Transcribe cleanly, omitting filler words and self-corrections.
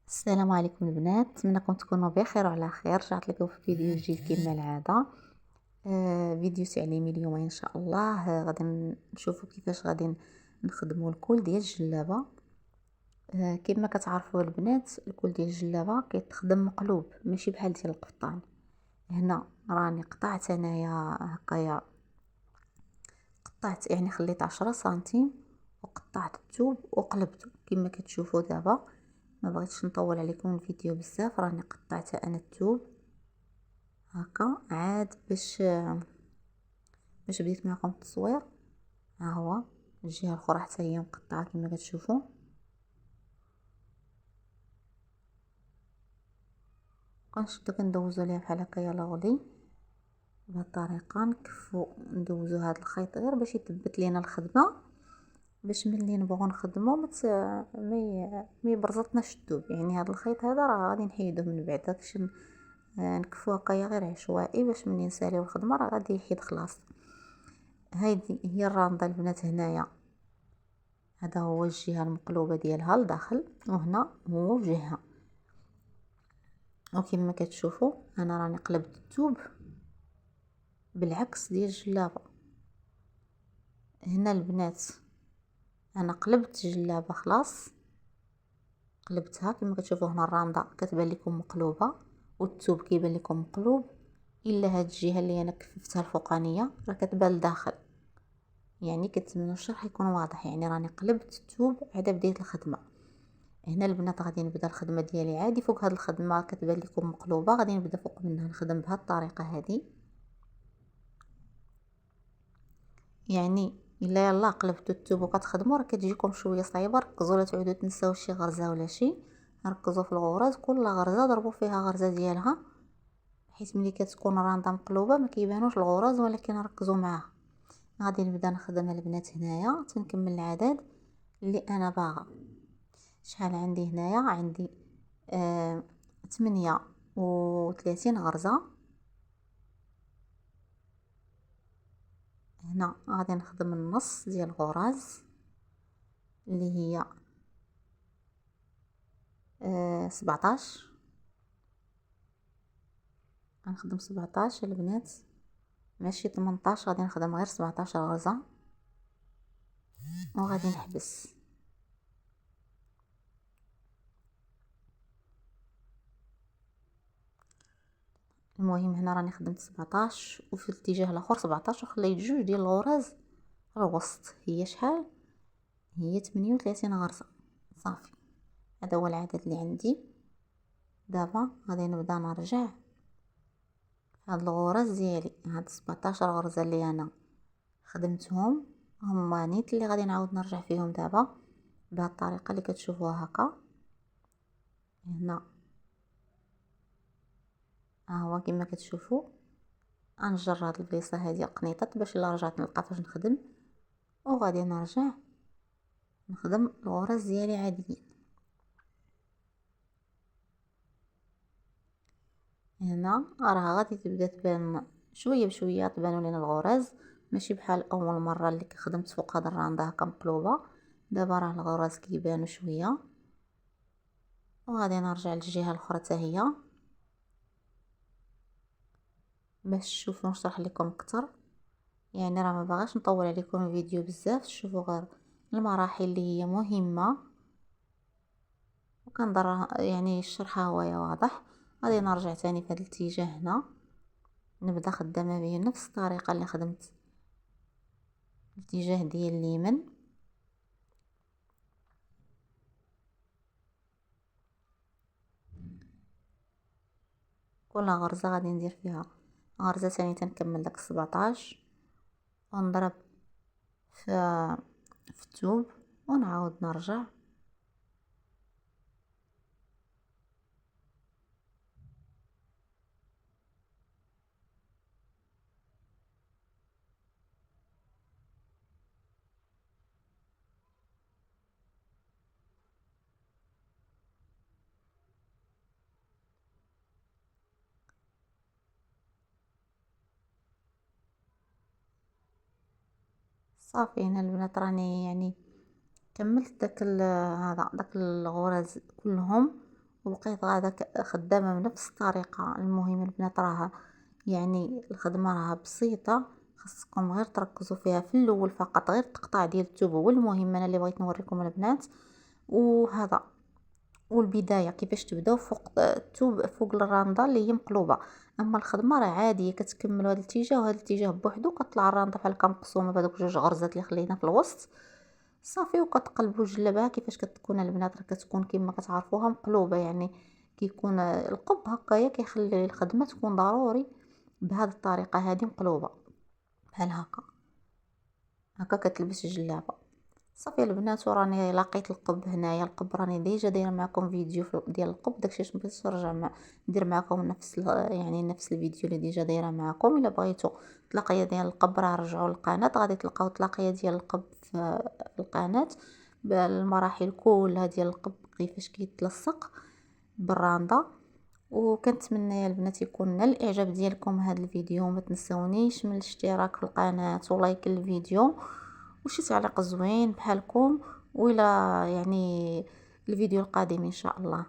السلام عليكم البنات، نتمنىكم تكونوا بخير وعلى خير. رجعت لكم في فيديو جديد كما العاده. فيديو تعليمي اليوم ان شاء الله. غادي نشوفوا كيفاش غادي نخدموا الكول ديال الجلابه. كما كتعرفوا البنات، الكول ديال الجلابه كيتخدم مقلوب ماشي بحال ديال القفطان. هنا راني قطعت انايا هكايا، قطعت يعني خليت 10 سنتيم وقطعت الثوب وقلبته كما كتشوفوا دابا. ما بغيتش نطول عليكم الفيديو بزاف، راني قطعت انا الثوب هكا عاد باش بديت معكم التصوير. ها هو الجهه الاخرى حتى هي مقطعه كما كتشوفوا. كنشدو كندوزو ليها بحال هكايا لغلي بهذه الطريقه. نكفو ندوزو هذا الخيط غير باش يثبت لينا الخدمه، باش ملي نبغوا نخدمو ما يبرزطناش الثوب. يعني هذا الخيط هذا راه غادي نحيدوه من بعد، داكشي نكفو هكايا غير عشوائي باش ملي نساليو الخدمه راه غادي يحيد خلاص. هذه هي الرانده البنات. هنايا هذا هو الجهه المقلوبه ديالها لداخل، وهنا هو جهه. وكما كتشوفوا انا راني قلبت الثوب بالعكس ديال الجلابه. هنا البنات انا قلبت الجلابه خلاص، قلبتها كما كتشوفوا. هنا الرانده كتبان لكم مقلوبه والثوب كيبان لكم مقلوب، الا هاد الجهه اللي انا كففتها الفوقانيه راه كتبان لداخل. يعني كنتمنى الشرح يكون واضح. يعني راني قلبت الثوب على بدايه الخدمه. هنا البنات غادي نبدا الخدمه ديالي عادي. فوق هاد الخدمه كتبان لكم مقلوبه غادي نبدا فوق منها نخدم بهاد الطريقه هذه. يعني الا يلا قلبتوا الثوب وكتخدموا راه كتجيكم شويه صعيبه، ركزوا لا تعودوا تنساو شي غرزه ولا شي. ركزوا في الغرز، كل غرزه ضربوا فيها غرزه ديالها، حيت ملي كتكون رانده مقلوبه ما كيبانوش الغرز، ولكن ركزوا معاها. غادي نبدا نخدم البنات. هنايا تنكمل العدد اللي انا باغا. شحال عندي هنايا؟ عندي 38 غرزه. هنا غادي نخدم النص ديال الغرز اللي هي 17. غنخدم 17 البنات ماشي 18، غادي نخدم غير 17 غرزه وغادي نحبس. المهم هنا راني خدمت 17 وفي الاتجاه الاخر 17 وخليت جوج ديال الغرز في الوسط. هي شحال؟ هي 38 غرزه صافي. هذا هو العدد اللي عندي. دابا غادي نبدا نرجع هاد الغرز ديالي. هاد 17 غرزه اللي انا خدمتهم هما نيت اللي غادي نعاود نرجع فيهم دابا بهاد الطريقه اللي كتشوفوها هكا. هنا ها هو كما كتشوفوا غنجر هاد البليصه هذه القنيطات باش الا رجعت نلقى فاش نخدم، وغادي نرجع نخدم الغرز ديالي عاديين. هنا راه غادي تبدا تبان شويه بشويه، تبانوا لنا الغرز ماشي بحال اول مره اللي خدمت فوق هاد الرانده هكا مقلوبه. دابا راه الغرز كيبانوا شويه. وغادي نرجع للجهه الاخرى حتى هي باش تشوفوا نشرح لكم اكثر. يعني راه ما باغاش نطول عليكم الفيديو بزاف، تشوفوا غير المراحل اللي هي مهمه وكنضر يعني الشرح هو واضح. غادي نرجع تاني في هذا الاتجاه هنا، نبدا خدامه به نفس الطريقه اللي خدمت الاتجاه ديال اليمين. كل غرزه غادي ندير فيها غرزه ثانيه تنكمل داك 17 ونضرب في الثوب ونعاود نرجع. صافي هنا البنات راني يعني كملت داك هذا داك الغرز كلهم، وبقيت غادا خدامة بنفس الطريقة. المهم البنات راها يعني الخدمة راها بسيطة، خاصكم غير تركزوا فيها في الاول فقط، غير التقطاع ديال الثوب هو المهم انا اللي بغيت نوريكم البنات. وهذا والبدايه كيفاش تبداو فوق الثوب فوق الرانده اللي هي مقلوبه. اما الخدمه راه عاديه كتكملوا هذا الاتجاه وهذا الاتجاه بوحدو، كطلع الرانده بحال هكا مقسومه بهذوك جوج غرزات اللي خلينا في الوسط صافي. وكتقلبوا جلبها كيفاش كتكون البنات، راه كتكون كما كتعرفوها مقلوبه، يعني كيكون القب هكايا كيخلي الخدمه تكون ضروري بهذه الطريقه هذه مقلوبه بحال هكا. هكا كتلبس الجلابه صافي البنات. وراني لقيت القب هنايا، القب راني ديجا دايره معكم فيديو ديال القب، داكشي علاش مبغيتش نرجع ندير معكم يعني نفس الفيديو اللي ديجا دايره معكم. الا بغيتو تلاقيه ديال القب راه رجعوا للقناه، غادي تلقاو تلاقيه ديال القب في القناه بالمراحل كلها ديال القب كيفاش كيتلصق بالرانده. وكنتمنى يا البنات يكون نال الاعجاب ديالكم هذا الفيديو، ما تنسونيش من الاشتراك في القناه ولايك الفيديو وشي تعليق زوين بحالكم، والى يعني الفيديو القادم ان شاء الله.